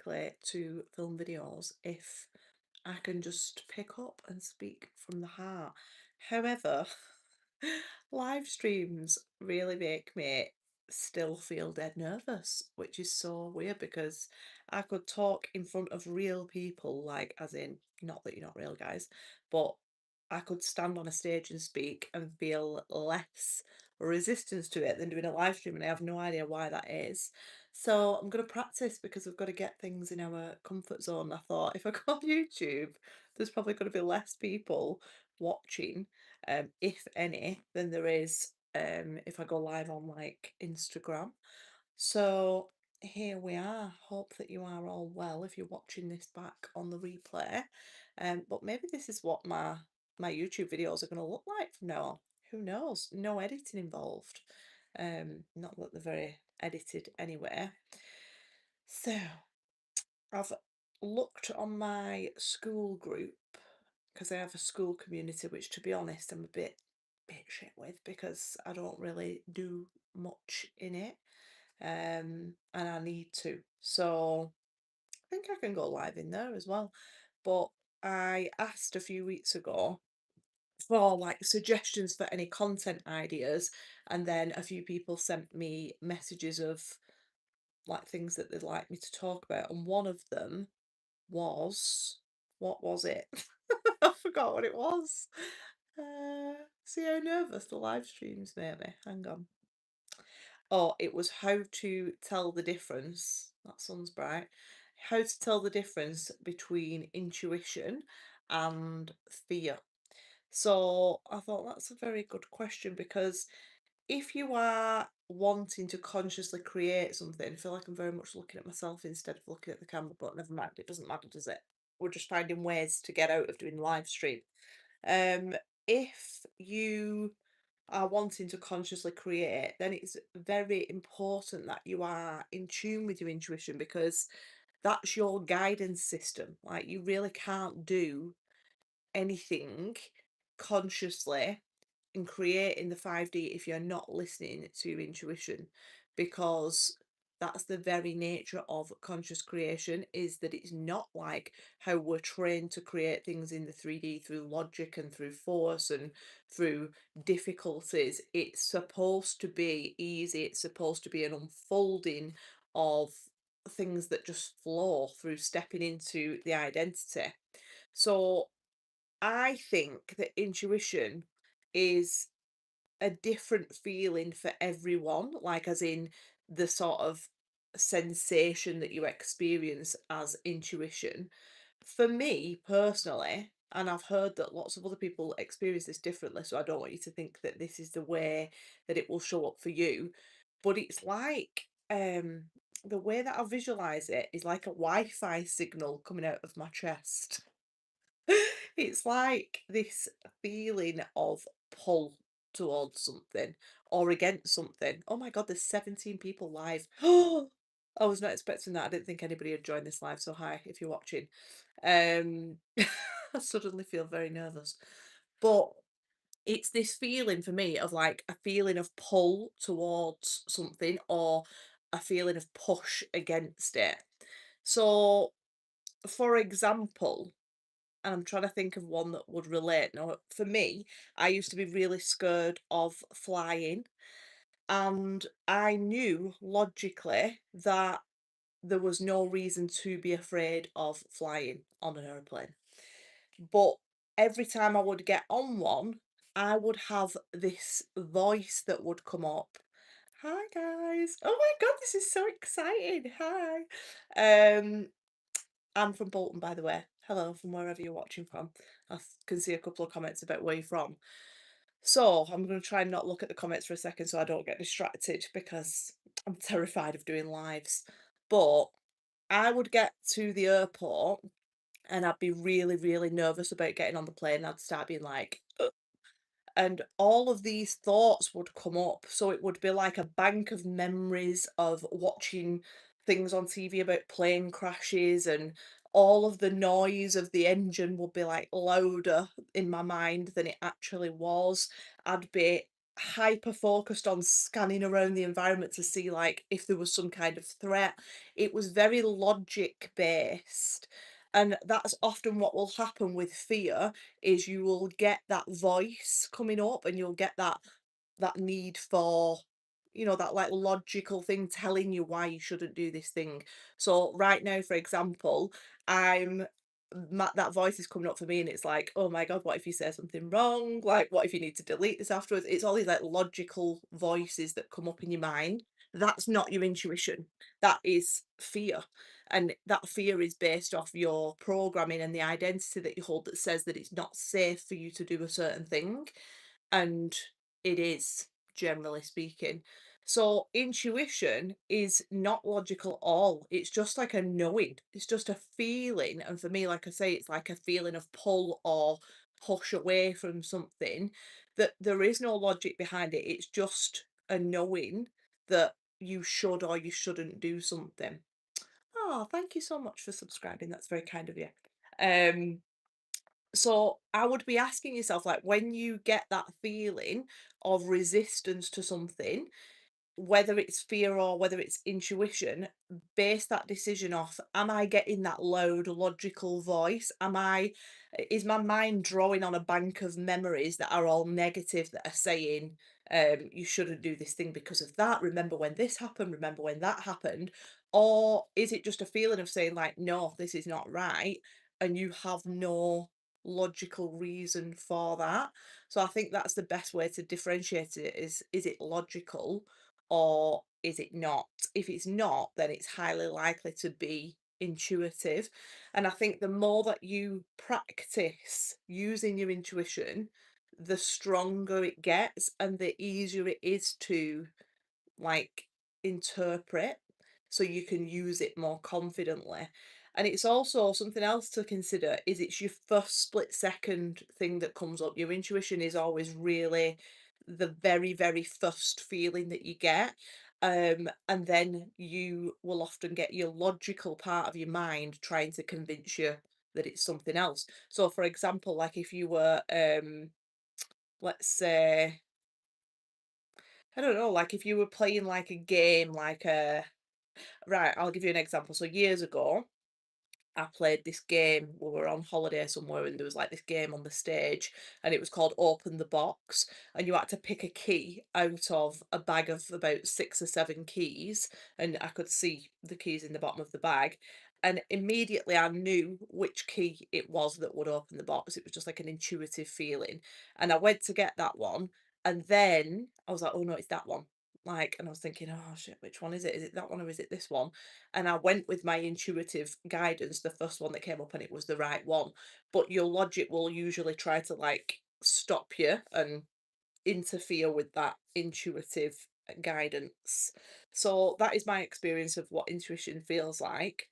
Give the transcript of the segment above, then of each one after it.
likely to film videos if I can just pick up and speak from the heart. However, live streams really make me still feel dead nervous, which is so weird because I could talk in front of real people, like, as in, not that you're not real, guys, but I could stand on a stage and speak and feel less resistance to it than doing a live stream, and I have no idea why that is. So I'm going to practice because we've got to get things in our comfort zone. I thought if I go on YouTube, there's probably going to be less people watching, if any, than there is if I go live on like Instagram. So here we are. Hope that you are all well if you're watching this back on the replay. But maybe this is what my YouTube videos are going to look like from now on. Who knows? No editing involved. Not that they're very edited anyway. So I've looked on my school group because I have a school community, which to be honest, I'm a bit shit with because I don't really do much in it. And I need to. So I think I can go live in there as well. But I asked a few weeks ago for like suggestions for any content ideas, and then a few people sent me messages of like things that they'd like me to talk about, and one of them was, what was it? I forgot what it was. See how nervous the live streams made me. Hang on. Oh, it was how to tell the difference. That sounds bright. How to tell the difference between intuition and fear. So I thought that's a very good question because if you are wanting to consciously create something, I feel like I'm very much looking at myself instead of looking at the camera, but never mind, it doesn't matter, does it? We're just finding ways to get out of doing live stream. Um, if you are wanting to consciously create, then it's very important that you are in tune with your intuition because that's your guidance system. Like you really can't do anything consciously and create in the 5D if you're not listening to your intuition, because that's the very nature of conscious creation, is that it's not like how we're trained to create things in the 3D through logic and through force and through difficulties. It's supposed to be easy, it's supposed to be an unfolding of things that just flow through stepping into the identity. So I think that intuition is a different feeling for everyone, like as in the sort of sensation that you experience as intuition. For me personally, and I've heard that lots of other people experience this differently, so I don't want you to think that this is the way that it will show up for you, but it's like the way that I visualize it is like a Wi-Fi signal coming out of my chest. It's like this feeling of pull towards something or against something. Oh my God, there's 17 people live. I was not expecting that. I didn't think anybody had joined this live. So hi, if you're watching. I suddenly feel very nervous. But it's this feeling for me of like a feeling of pull towards something or a feeling of push against it. So, for example, and I'm trying to think of one that would relate. Now, for me, I used to be really scared of flying, and I knew logically that there was no reason to be afraid of flying on an aeroplane. But every time I would get on one, I would have this voice that would come up. Hi guys. Oh my God, this is so exciting. Hi. Um I'm from Bolton, by the way. Hello from wherever you're watching from. Can see a couple of comments about where you're from. So I'm going to try and not look at the comments for a second so I don't get distracted because I'm terrified of doing lives. But I would get to the airport and I'd be really, really nervous about getting on the plane. I'd start being like, "Ugh," and all of these thoughts would come up. So it would be like a bank of memories of watching things on TV about plane crashes, and all of the noise of the engine would be like louder in my mind than it actually was. I'd be hyper focused on scanning around the environment to see like if there was some kind of threat. It was very logic based. And that's often what will happen with fear is you will get that voice coming up and you'll get that need for, that like logical thing telling you why you shouldn't do this thing. So right now, for example, I'm that voice is coming up for me and it's like, oh my God, what if you say something wrong? Like, what if you need to delete this afterwards? It's all these like logical voices that come up in your mind. That's not your intuition. That is fear. And that fear is based off your programming and the identity that you hold that says that it's not safe for you to do a certain thing. And it is, generally speaking. So intuition is not logical at all. It's just like a knowing. It's just a feeling. And for me, like I say, it's like a feeling of pull or push away from something that there is no logic behind it. It's just a knowing that you should or you shouldn't do something. Oh, thank you so much for subscribing. That's very kind of you. Um, so I would be asking yourself, like, when you get that feeling of resistance to something, whether it's fear or whether it's intuition, base that decision off, am I getting that loud logical voice? Is my mind drawing on a bank of memories that are all negative that are saying, you shouldn't do this thing because of that? Remember when this happened? Remember when that happened? Or is it just a feeling of saying, like, no, this is not right? And you have no logical reason for that. So I think that's the best way to differentiate it is it logical or is it not? If it's not, then it's highly likely to be intuitive. And I think the more that you practice using your intuition, the stronger it gets and the easier it is to like interpret so you can use it more confidently. And it's also something else to consider is it's your first split second thing that comes up. Your intuition is always really the very, very first feeling that you get. And then you will often get your logical part of your mind trying to convince you that it's something else. So for example, like if you were let's say I don't know, like if you were playing like a game, like a right, I'll give you an example. So years ago, I played this game. We were on holiday somewhere and there was like this game on the stage and it was called Open the Box. And you had to pick a key out of a bag of about six or seven keys. And I could see the keys in the bottom of the bag. And immediately I knew which key it was that would open the box. It was just like an intuitive feeling. And I went to get that one. And then I was like, oh no, it's that one. Like, and I was thinking, oh shit, which one is it? Is it that one or is it this one? And I went with my intuitive guidance, the first one that came up, and it was the right one. But your logic will usually try to like stop you and interfere with that intuitive guidance. So that is my experience of what intuition feels like.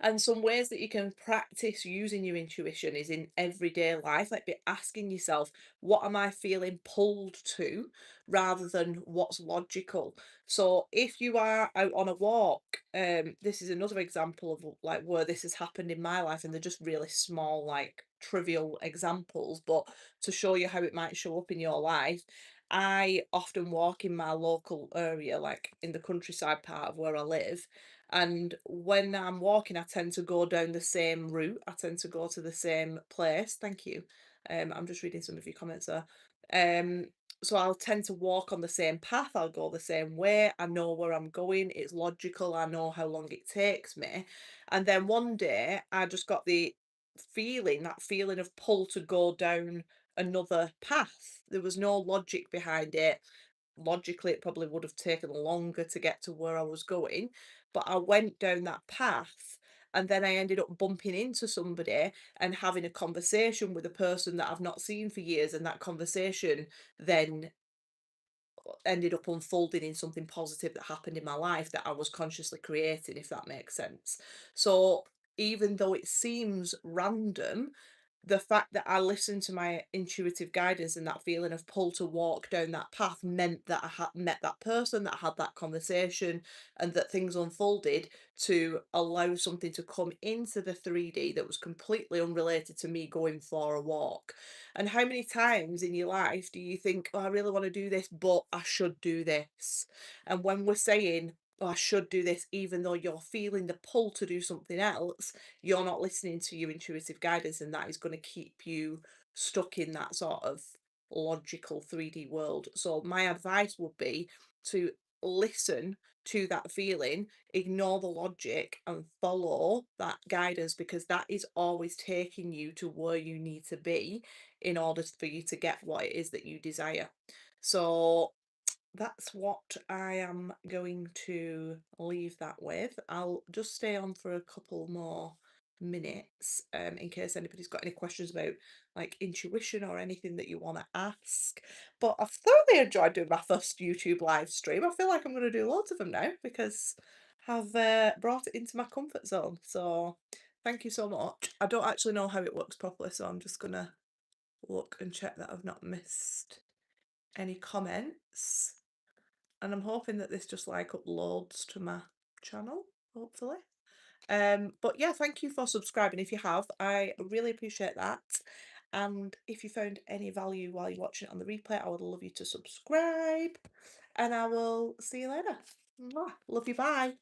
And some ways that you can practice using your intuition is in everyday life, like be asking yourself, what am I feeling pulled to rather than what's logical? So if you are out on a walk, this is another example of like where this has happened in my life, and they're just really small, like trivial examples, but to show you how it might show up in your life. I often walk in my local area, like in the countryside part of where I live, and when I'm walking, I tend to go down the same route. I tend to go to the same place. Thank you. I'm just reading some of your comments there. Um, so I'll tend to walk on the same path. I'll go the same way. I know where I'm going. It's logical. I know how long it takes me. And then one day, I just got that feeling of pull to go down another path. There was no logic behind it. Logically, it probably would have taken longer to get to where I was going, but I went down that path and then I ended up bumping into somebody and having a conversation with a person that I've not seen for years, and that conversation then ended up unfolding in something positive that happened in my life that I was consciously creating, if that makes sense. So even though it seems random, the fact that I listened to my intuitive guidance and that feeling of pull to walk down that path meant that I had met that person, that I had that conversation, and that things unfolded to allow something to come into the 3D that was completely unrelated to me going for a walk. And how many times in your life do you think, oh, I really want to do this, but I should do this? And when we're saying, oh, I should do this, even though you're feeling the pull to do something else, you're not listening to your intuitive guidance, and that is going to keep you stuck in that sort of logical 3D world. So my advice would be to listen to that feeling, ignore the logic and follow that guidance, because that is always taking you to where you need to be in order for you to get what it is that you desire. So that's what I am going to leave that with. I'll just stay on for a couple more minutes in case anybody's got any questions about like intuition or anything that you want to ask. But I've thoroughly enjoyed doing my first YouTube live stream. I feel like I'm going to do loads of them now because I've brought it into my comfort zone. So thank you so much. I don't actually know how it works properly, so I'm just going to look and check that I've not missed any comments. And I'm hoping that this just like uploads to my channel, hopefully. But yeah, thank you for subscribing if you have. I really appreciate that. And if you found any value while you're watching it on the replay, I would love you to subscribe. And I will see you later. Mwah. Love you, bye.